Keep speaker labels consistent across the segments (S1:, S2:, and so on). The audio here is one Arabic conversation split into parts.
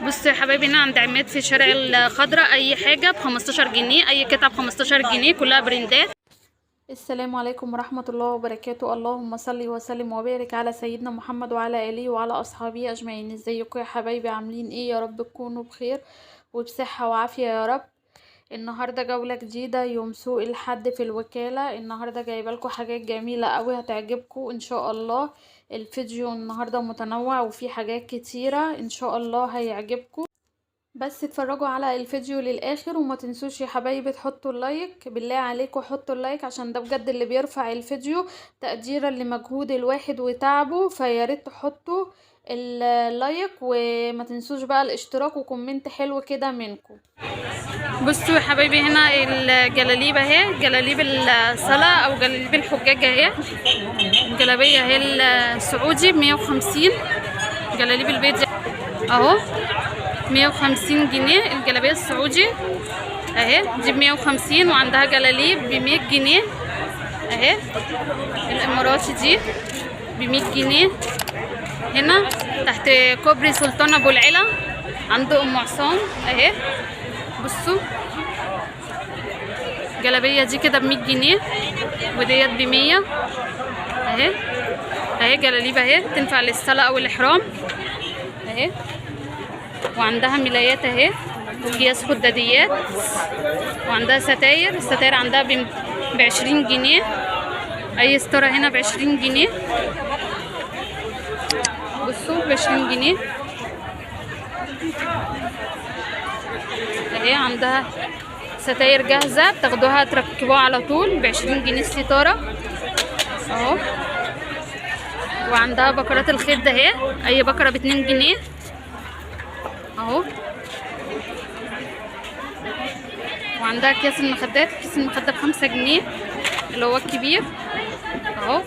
S1: بصوا يا حبايبي، هنا عند عماد في شارع الخضراء اي حاجه ب 15 جنيه، اي قطعه ب 15 جنيه، كلها برندات. السلام عليكم ورحمه الله وبركاته. اللهم صل وسلم وبارك على سيدنا محمد وعلى اله وعلى اصحابه اجمعين. ازيكم يا حبايبي؟ عاملين ايه؟ يا رب تكونوا بخير وبصحه وعافيه يا رب. النهارده جوله جديده يوم سوق الحد في الوكاله. النهارده جايبه لكم حاجات جميله قوي هتعجبكم ان شاء الله. الفيديو النهارده متنوع وفي حاجات كتيره ان شاء الله هيعجبكم، بس اتفرجوا على الفيديو للاخر وما تنسوش يا حبايبي تحطوا اللايك. بالله عليكم حطوا اللايك عشان ده بجد اللي بيرفع الفيديو تقديرا لمجهود الواحد وتعبه، فياريت تحطوا اللايك وما تنسوش بقى الاشتراك وكومنت حلو كده منكم. بصوا يا حبايبي، هنا الجلاليب اهي، جلاليب الصلاة او جلاليب الحجاج اهي. الجلابيه اهي السعودي ب150، جلاليب البيت اهو 150 جنيه. الجلابيه السعودي اهي دي ب150، وعندها جلاليب ب100 جنيه اهي. الاماراتي دي ب100 جنيه. هنا تحت كوبري سلطان ابو العلا عند ام عصام اهي. بصوا الجلابيه دي كده ب100 جنيه وديت ب100 اهي. اهي جلاليب اهي تنفع للصلاه او الاحرام اهي. وعندها ملايات اهي وكياس خداديات، وعندها ستاير. الستاير عندها ب20 جنيه، اي ستاره هنا ب20 جنيه. بصوا ب20 جنيه اهي. عندها ستاير جاهزه تاخدوها تركبوها على طول ب20 جنيه الستاره اهو. وعندها بكرات الخيط اهي، اي بكره ب2 جنيه اهو. وعندها اكياس المخدات، كيس المخده ب5 جنيه اللي هو الكبير اهو.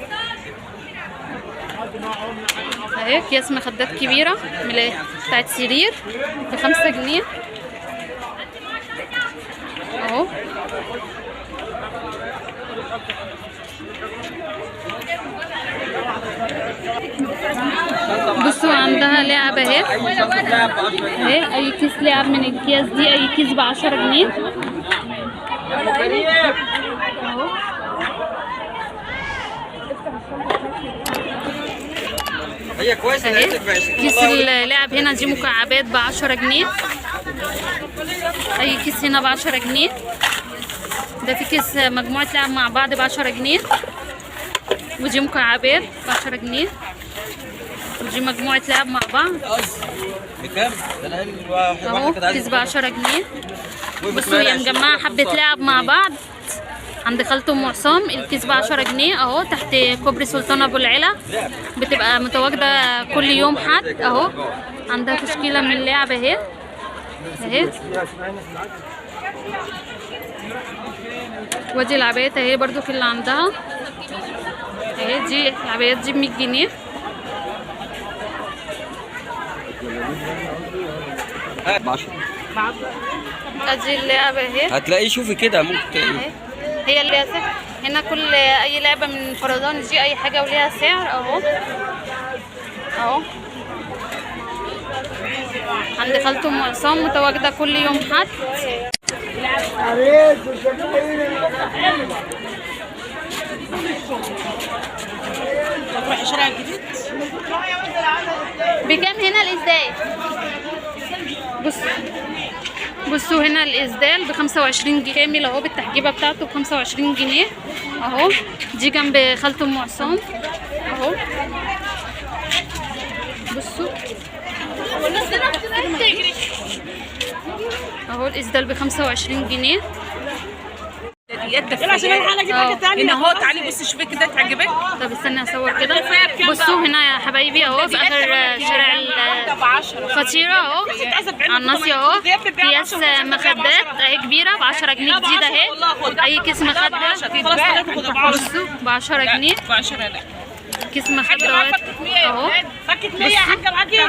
S1: اهي اكياس مخدات كبيره بتاعت سرير ب5 جنيه اهو. بصوا عندها لعب اهي، اهي اي كيس لعب من الكياس دي، اي كيس ب10 جنيه اهو.
S2: هي كويسه
S1: اهي كيس اللعب هنا دي مكعبات ب10 جنيه، اي كيس هنا ب10 جنيه. ده في كيس مجموعه لعب مع بعض ب10 جنيه، ودي مكعبات ب10 جنيه، ودي مجموعة لعب مع بعض
S2: بكام؟
S1: اهو كيس ب10 جنيه. بصوا هي مجمعة حبة لعب مع بعض عند خالته ام عصام. الكيس ب10 جنيه اهو، تحت كوبري سلطان ابو العلا، بتبقى متواجدة كل يوم حد اهو. عندها تشكيلة من اللعب اهي اهي. ودي العبايات اهي برضو اللي عندها اهي. دي العبايات دي ب100 جنيه. ادي اللعبه اهي،
S2: هتلاقيه شوفي كده ممكن
S1: اهي. هي اللي هنا كل اي لعبه من الفرزان دي اي حاجه وليها سعر اهو اهو. عند خالته ام عصام متواجده كل يوم حد.
S3: تروحي شارع الجديد
S1: بكام هنا الاسدال؟ بصوا هنا الاسدال ب25 جنيه كامل اهو، بالتحجيبه بتاعته ب25 جنيه اهو. دي جنب خالته ام عصام اهو. بصوا اهو الاسدال ب25 جنيه.
S3: عشان الحلقه دي حاجه ثانيه هنا اهو. تعالي بصي شوفي كده تعجبك.
S1: طب استني اصور كده. بصوا هنا يا حبايبي اهو في اخر شارع الفطيره اهو على الناصيه اهو. كياس مخدات اهي كبيره ب10 جنيه جديده اهي. اي كيس مخده بصوا ب10 جنيه.
S3: ب10 ده
S1: كيس مخدرات اهو
S3: باكت 100 يا حاجه معاكي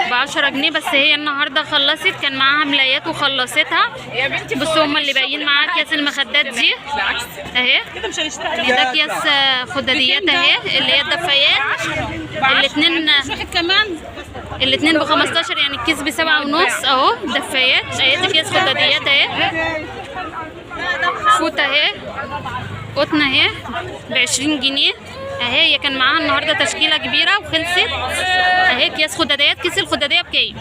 S1: ب10 جنيه بس. هي النهارده خلصت، كان معاها ملايات وخلصتها.
S3: يا بنتي.
S1: بصوا هما اللي باقيين معاها اكياس المخدات دي
S3: بالعكس
S1: اهي.
S3: كده مش هنشتري.
S1: ده اكياس خداديات اهي اللي هي الدفايات. الاتنين ب15 يعني الكيس ب7.5 اهو. دفايات اهي، دي اكياس خداديات اهي. فوطه اهي، قطن اهي ب20 جنيه اهي. هي كان معاها النهارده تشكيله كبيره وخلصت اهي. اكياس خداديات، كيس الخداديه بكام؟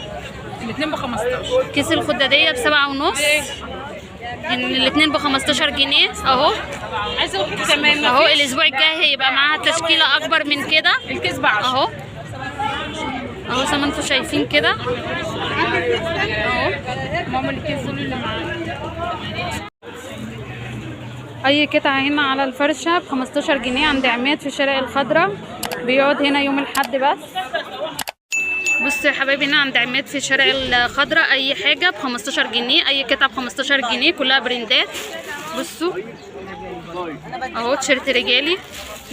S3: الاثنين ب 15.
S1: كيس الخداديه ب7.5 يعني الاتنين ب15 جنيه اهو.
S3: عايزه اقول لك كمان
S1: اهو الاسبوع الجاي هيبقى معاها تشكيله اكبر من كده.
S3: الكيس ب 10
S1: اهو اهو زي ما انتم شايفين كده اهو.
S3: ماما الكيس دول اللي معانا.
S1: اي قطعه هنا على الفرشه ب15 جنيه عند عماد في شارع الخضراء. بيقعد هنا يوم الاحد بس. بصوا يا حبايبي هنا عند عماد في شارع الخضراء اي حاجه ب15 جنيه. اي قطعه ب15 جنيه كلها برندات. بصوا اهو تيشيرت رجالي.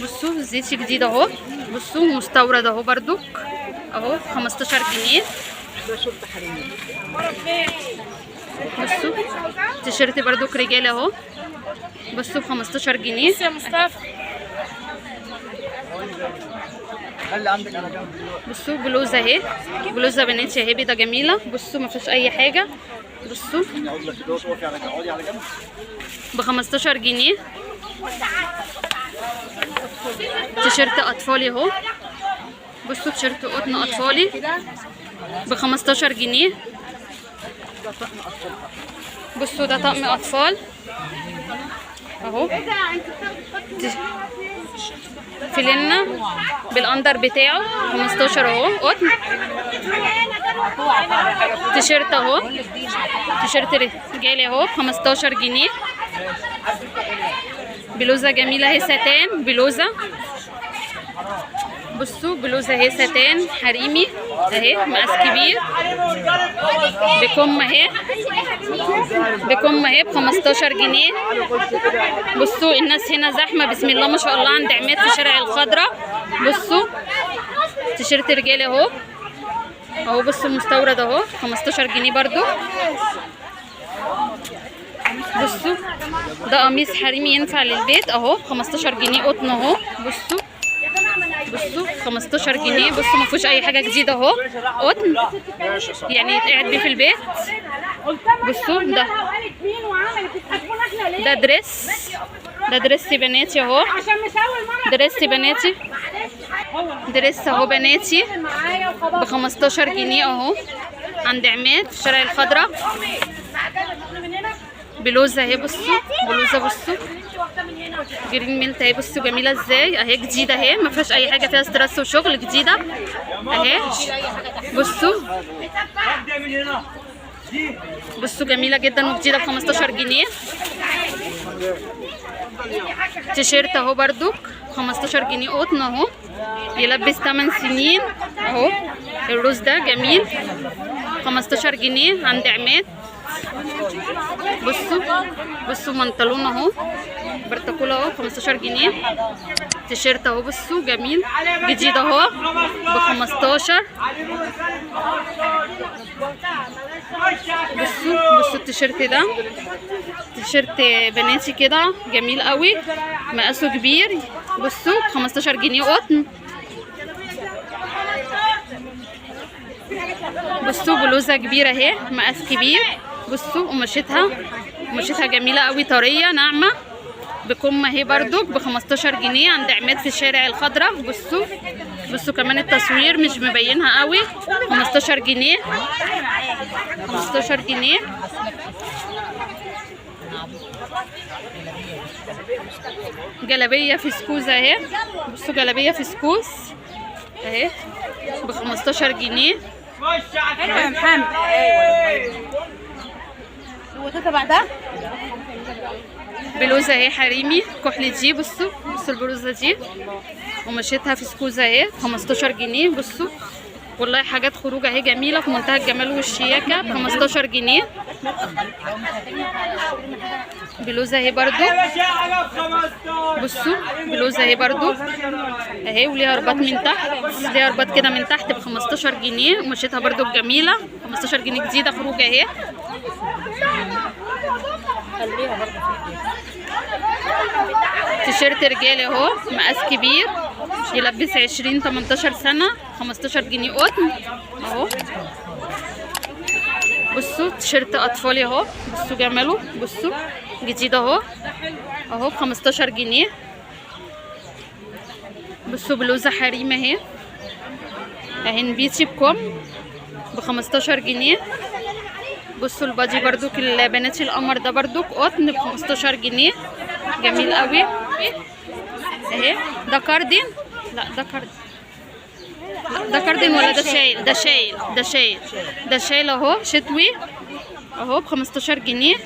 S1: بصوا زيتي جديد اهو. بصوا مستورد اهو بردك اهو 15 جنيه. بصوا تيشيرت بردك رجالي اهو. بصوا ب15 جنيه.
S3: يا مصطفى
S1: بصوا بلوزه اهي، بلوزه بناتي اهي بيضه جميله. بصوا ما فيش اي حاجه. بصوا ب15 جنيه. تيشيرت اطفالي اهو. بصوا تيشيرت قطن اطفالي ب15 جنيه. بصوا ده طقم اطفال اهو. فيلينا بالاندر بتاعه 15 اهو قطن. تيشيرت اهو، تيشيرت رجالي اهو 15 جنيه. بلوزه جميله اهي ساتان بلوزه. بصوا بلوزه اهي ساتان حريمي اهي مقاس كبير بكم اهي. بكم اهي ب15 جنيه. بصوا الناس هنا زحمه بسم الله ما شاء الله عند عماد في شارع الخضراء. بصوا تيشيرت رجالي اهو اهو. بصوا مستورد اهو 15 جنيه برضو. بصوا ده قميص حريمي ينفع للبيت اهو 15 جنيه قطن اهو. بصوا 15 جنيه. بصوا ما فيهوش اي حاجه جديده اهو قطن يعني يتقعد بيه في البيت. بصوا ده دريس، ده دريس بناتي اهو. دريس بناتي، دريس اهو بناتي ب15 جنيه اهو عند عماد في شارع الخضراء. بلوزه اهي. بصوا بلوزه بصوا جرين ميلت اهي. بصوا جميله ازاي اهي جديده اهي ما فيهاش اي حاجه فيها ستريس وشغل جديده اهي. بصوا بصوا جميله جدا وجديده ب15 جنيه. تيشيرت اهو بردك 15 جنيه قطن اهو يلبس 8 سنين اهو. الروز ده جميل 15 جنيه عند عماد. بصوا منطلون اهو برتقول اهو 15 جنيه. تيشيرت اهو بصوا جميل جديد اهو ب15. بصوا التيشيرت ده تيشيرت بناتي كده جميل قوي مقاسه كبير. بصوا 15 جنيه قطن. بصوا بلوزه كبيره اهي مقاس كبير. بصوا قماشتها جميله قوي طريه ناعمه بكم اهي بردك ب15 جنيه عند عماد في شارع الخضراء. بصوا كمان التصوير مش مبينها قوي 15 جنيه 15 جنيه. جلابيه فسكوز اهي. بصوا جلابيه فسكوز اهي ب15 جنيه.
S3: يا محمد هو تبع ده
S1: بلوزه اهي حريمي كحلي دي. بصوا البلوزه دي قماشتها فسكوزه اهي 15 جنيه. بصوا والله حاجات خروج اهي جميله في منتهى الجمال والشياكه ب 15 جنيه. بلوزه اهي برضو، بصوا بلوزه اهي برضو اهي، وليها رباط من تحت، ليها رباط كده من تحت ب 15 جنيه. قماشتها برضو جميله، 15 جنيه جديده خروج اهي. تيشيرت رجالي اهو مقاس كبير، يلبس 20 18 سنه، 15 جنيه قطن اهو. بصوا تيشيرت اطفالي اهو، بصوا جماله، بصوا جديد اهو اهو ب 15 جنيه. بصوا بلوزه حريم اهي اهي نبيتي بكم ب 15 جنيه. بصوا البادي برضو البناتي القمر ده برضو قطن ب 15 جنيه، جميل قوي اهي. ده كاردين، لا ده كاردين، ده كاردين ولا ده شايل؟ ده شايل، ده شايل، ده شايل اهو شتوي اهو ب 15 جنيه.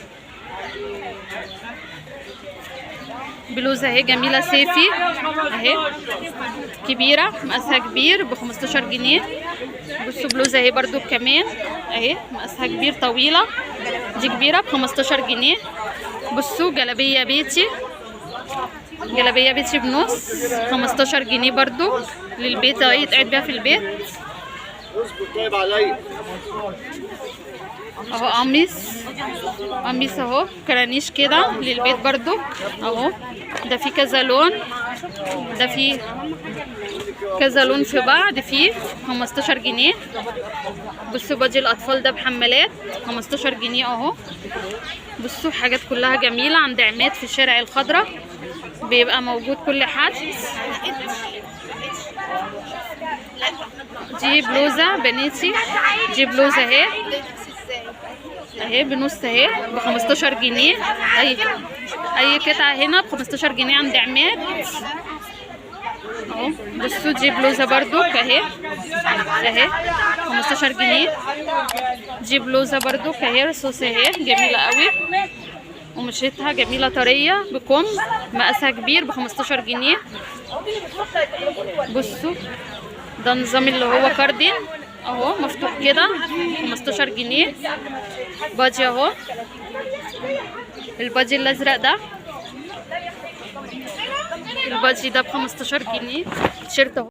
S1: بلوزه اهي جميله صيفي اهي كبيره، مقاسها كبير ب 15 جنيه. بصوا بلوزه اهي برضو كمان اهي مقاسها كبير طويله، دي كبيره ب 15 جنيه. بصوا جلابيه بيتي، جلابيه بيتي بنص 15 جنيه برضو للبيت اهي، يتقعد بيها في البيت اهو. قميص اهو كرانيش كده للبيت برضو اهو. ده فيه كذا لون، ده فيه كذا لون في بعض، فيه 15 جنيه. بصوا باجي الاطفال ده بحمالات 15 جنيه اهو. بصوا حاجات كلها جميله عند عماد في شارع الخضره، بيبقى موجود كل حد. دي بلوزه بناتي، دي بلوزه اهي اهي بنص اهي ب 15 جنيه. اي قطعه هنا ب 15 جنيه عند عماد اهو. بصوا دي بلوزه برضو اهي اهي 15 جنيه. دي بلوزه برضو اهي رصاص اهي جميله قوي، ومشيتها جميله طريه بكم، مقاسها كبير ب 15 جنيه. بصوا ده النظام اللي هو كاردين اهو مفتوح كده 15 جنيه. بادي اهو، البادي الازرق ده، البادي ده ب 15 جنيه. تيشيرت اهو